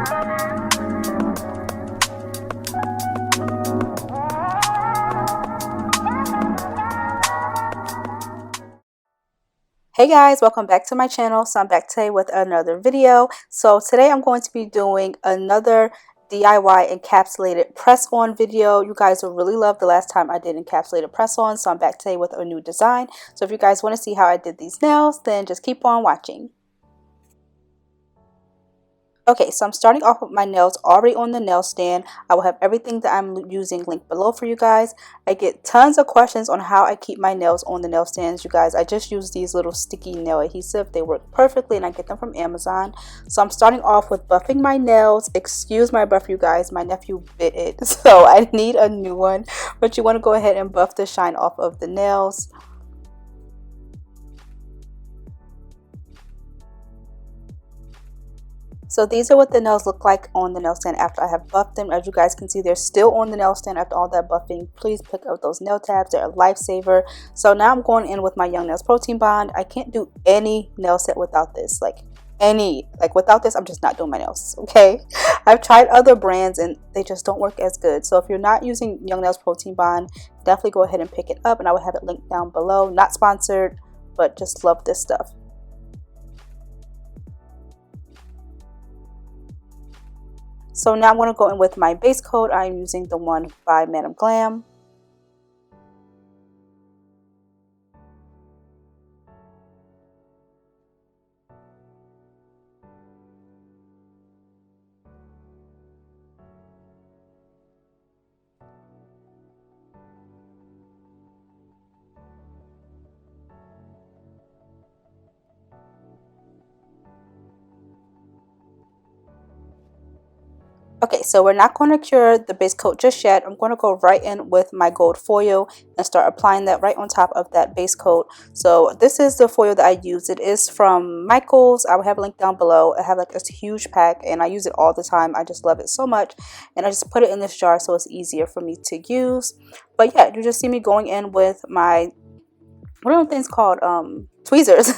Hey guys, welcome back to my channel. So I'm back today with another video. So today I'm going to be doing another DIY encapsulated press-on video. You guys will really love the last time I did encapsulated press-on, so I'm back today with a new design. So if you guys want to see how I did these nails, then just keep on watching. Okay, so I'm starting off with my nails already on the nail stand. I will have everything that I'm using linked below for you guys. I get tons of questions on how I keep my nails on the nail stands, you guys. I just use these little sticky nail adhesive. They work perfectly and I get them from Amazon. So I'm starting off with buffing my nails. Excuse my buff, you guys. My nephew bit it, so I need a new one. But you want to go ahead and buff the shine off of the nails. So these are what the nails look like on the nail stand after I have buffed them. As you guys can see, they're still on the nail stand after all that buffing. Please pick up those nail tabs. They're a lifesaver. So now I'm going in with my Young Nails Protein Bond. I can't do any nail set without this. Without this, I'm just not doing my nails, okay? I've tried other brands and they just don't work as good. So if you're not using Young Nails Protein Bond, definitely go ahead and pick it up, and I will have it linked down below. Not sponsored, but just love this stuff. So now I'm going to go in with my base coat. I'm using the one by Madam Glam. Okay, so we're not going to cure the base coat just yet. I'm going to go right in with my gold foil and start applying that right on top of that base coat. So this is the foil that I use. It is from Michaels. I will have a link down below. I have like this huge pack and I use it all the time. I just love it so much. And I just put it in this jar so it's easier for me to use. But yeah, you just see me going in with my, what are those things called? Tweezers.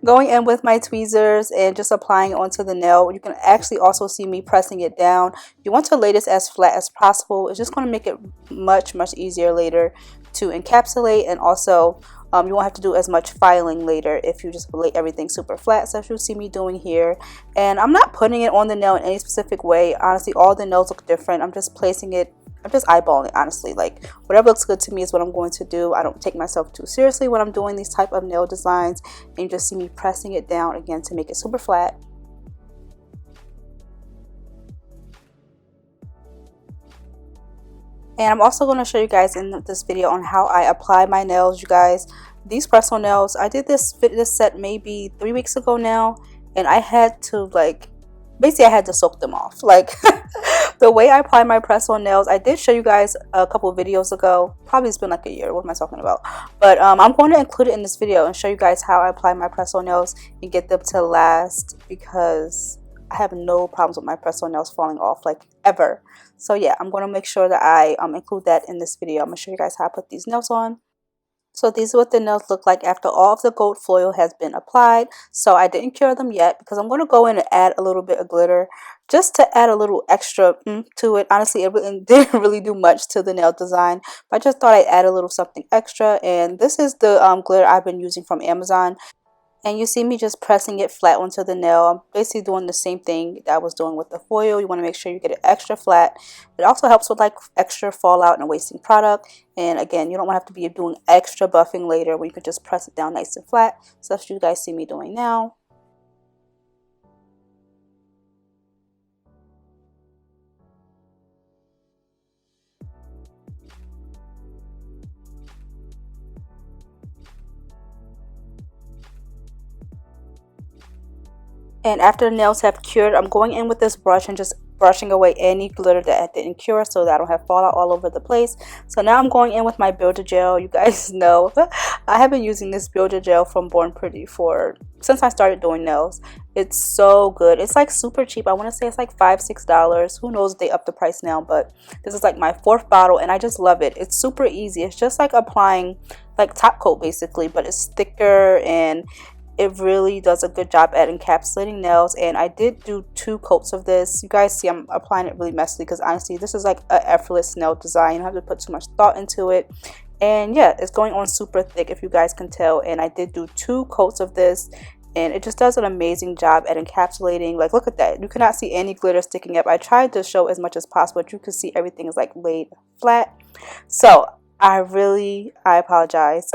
Going in with my tweezers and just applying it onto the nail. You can actually also see me pressing it down. You want to lay this as flat as possible. It's just going to make it much easier later to encapsulate, and also you won't have to do as much filing later if you just lay everything super flat. So as you'll see me doing here, and I'm not putting it on the nail in any specific way. Honestly, all the nails look different. I'm just placing it, I'm just eyeballing it, honestly. Like, whatever looks good to me is what I'm going to do. I don't take myself too seriously when I'm doing these type of nail designs. And you just see me pressing it down again to make it super flat. And I'm also going to show you guys in this video on how I apply my nails, you guys. These press-on nails, I did this set maybe 3 weeks ago now. And I had to, like, basically I had to soak them off. Like, the way I apply my press-on nails, I did show you guys a couple of videos ago. Probably it's been like a year. What am I talking about? But I'm going to include it in this video and show you guys how I apply my press-on nails and get them to last, because I have no problems with my press-on nails falling off, like, ever. So yeah, I'm going to make sure that I include that in this video. I'm going to show you guys how I put these nails on. So these are what the nails look like after all of the gold foil has been applied. So I didn't cure them yet because I'm going to go in and add a little bit of glitter just to add a little extra to it. Honestly, it didn't really do much to the nail design, but I just thought I'd add a little something extra. And this is the glitter I've been using from Amazon. And you see me just pressing it flat onto the nail. I'm basically doing the same thing that I was doing with the foil. You want to make sure you get it extra flat. It also helps with like extra fallout and wasting product. And again, you don't want to have to be doing extra buffing later when you can just press it down nice and flat. So that's what you guys see me doing now. And after the nails have cured, I'm going in with this brush and just brushing away any glitter that didn't cure so that I don't have fallout all over the place. So now I'm going in with my builder gel. You guys know I have been using this builder gel from Born Pretty since I started doing nails. It's so good. It's like super cheap. I want to say it's like $5-6. Who knows if they up the price now, but this is like my 4th bottle and I just love it. It's super easy. It's just like applying like top coat basically, but it's thicker and it really does a good job at encapsulating nails. And I did do 2 coats of this. You guys see I'm applying it really messily because honestly this is like an effortless nail design. You don't have to put too much thought into it. And yeah, it's going on super thick, if you guys can tell. And I did do 2 coats of this, and it just does an amazing job at encapsulating. Like, look at that, you cannot see any glitter sticking up. I tried to show as much as possible, but you can see everything is like laid flat. So I apologize.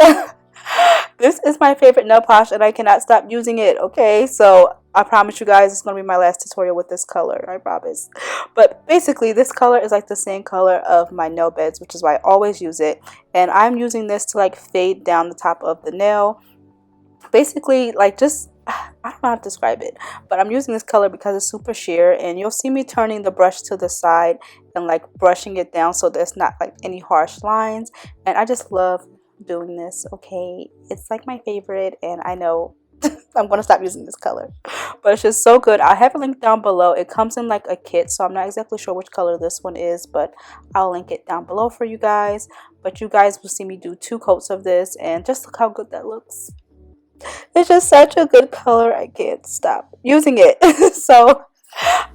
This is my favorite nail polish and I cannot stop using it. Okay, so I promise you guys it's going to be my last tutorial with this color, I promise. But basically this color is like the same color of my nail beds, which is why I always use it. And I'm using this to like fade down the top of the nail. Basically, like, just, I don't know how to describe it, but I'm using this color because it's super sheer, and you'll see me turning the brush to the side and like brushing it down so there's not like any harsh lines. And I just love doing this. Okay, it's like my favorite, and I know I'm gonna stop using this color, but it's just so good. I have a link down below. It comes in like a kit, so I'm not exactly sure which color this one is, but I'll link it down below for you guys. But you guys will see me do 2 coats of this, and just look how good that looks. It's just such a good color, I can't stop using it. So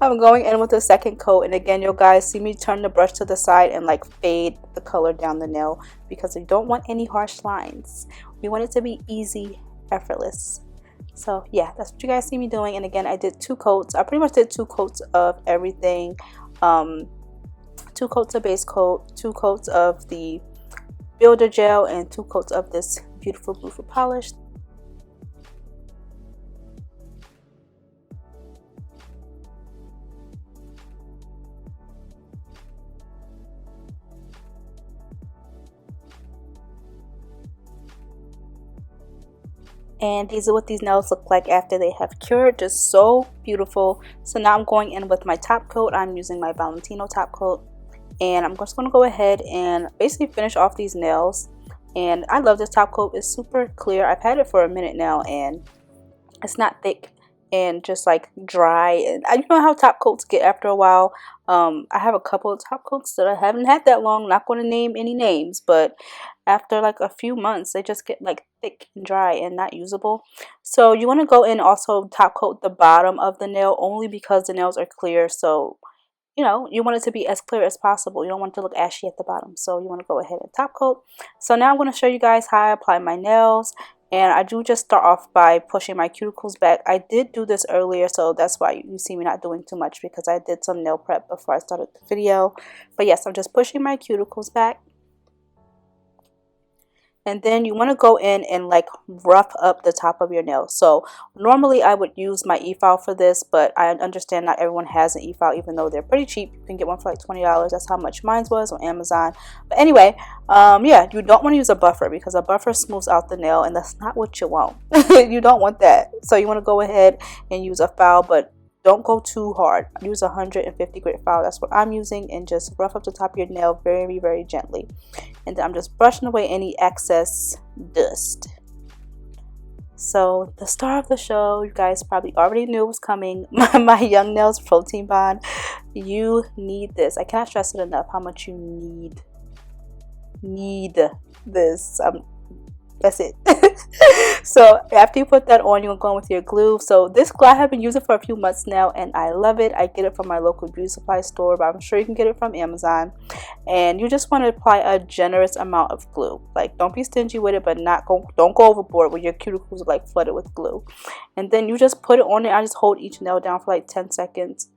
I'm going in with the 2nd coat, and again, you guys see me turn the brush to the side and like fade the color down the nail because we don't want any harsh lines. We want it to be easy, effortless. So yeah, that's what you guys see me doing. And again, I did 2 coats. I pretty much did 2 coats of everything. 2 coats of base coat, 2 coats of the builder gel, and 2 coats of this beautiful blue for polish. And these are what these nails look like after they have cured. Just so beautiful. So now I'm going in with my top coat. I'm using my Valentino top coat, and I'm just going to go ahead and basically finish off these nails. And I love this top coat. It's super clear. I've had it for a minute now, and it's not thick and just like dry. And you know how top coats get after a while. I have a couple of top coats that I haven't had that long. Not going to name any names, but after like a few months they just get like thick and dry and not usable. So you want to go in also top coat the bottom of the nail, only because the nails are clear. So you know, you want it to be as clear as possible. You don't want it to look ashy at the bottom. So you want to go ahead and top coat. So now I'm going to show you guys how I apply my nails. And I do just start off by pushing my cuticles back. I did do this earlier, so that's why you see me not doing too much, because I did some nail prep before I started the video. But yes, I'm just pushing my cuticles back. And then you want to go in and like rough up the top of your nail. So normally I would use my e-file for this, but I understand not everyone has an e-file, even though they're pretty cheap. You can get one for like $20. That's how much mine was on Amazon. But anyway, yeah, you don't want to use a buffer, because a buffer smooths out the nail, and that's not what you want. You don't want that. So you want to go ahead and use a file, but don't go too hard. Use 150 grit file. That's what I'm using, and just rough up the top of your nail very, very gently. And then I'm just brushing away any excess dust. So the star of the show, you guys probably already knew was coming. My Young Nails Protein Bond. You need this. I cannot stress it enough how much you need this. That's it. So after you put that on, you're going with your glue. So this glue I have been using for a few months now, and I love it. I get it from my local beauty supply store, but I'm sure you can get it from Amazon. And you just want to apply a generous amount of glue. Like, don't be stingy with it, but don't go overboard where your cuticles are like flooded with glue. And then you just put it on it. I just hold each nail down for like 10 seconds.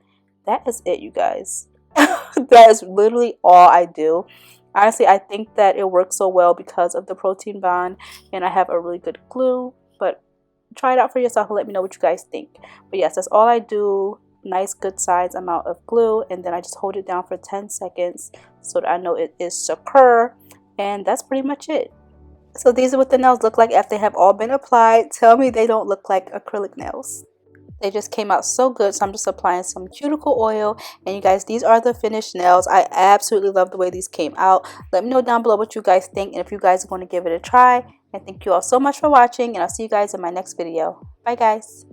That is it, you guys. That is literally all I do. Honestly, I think that it works so well because of the protein bond, and I have a really good glue. But try it out for yourself and let me know what you guys think. But yes, that's all I do. Nice good size amount of glue, and then I just hold it down for 10 seconds so that I know it is secure. And that's pretty much it. So these are what the nails look like after they have all been applied. Tell me they don't look like acrylic nails. They just came out so good. So I'm just applying some cuticle oil. And you guys, these are the finished nails. I absolutely love the way these came out. Let me know down below what you guys think, and if you guys are going to give it a try. And thank you all so much for watching, and I'll see you guys in my next video. Bye guys.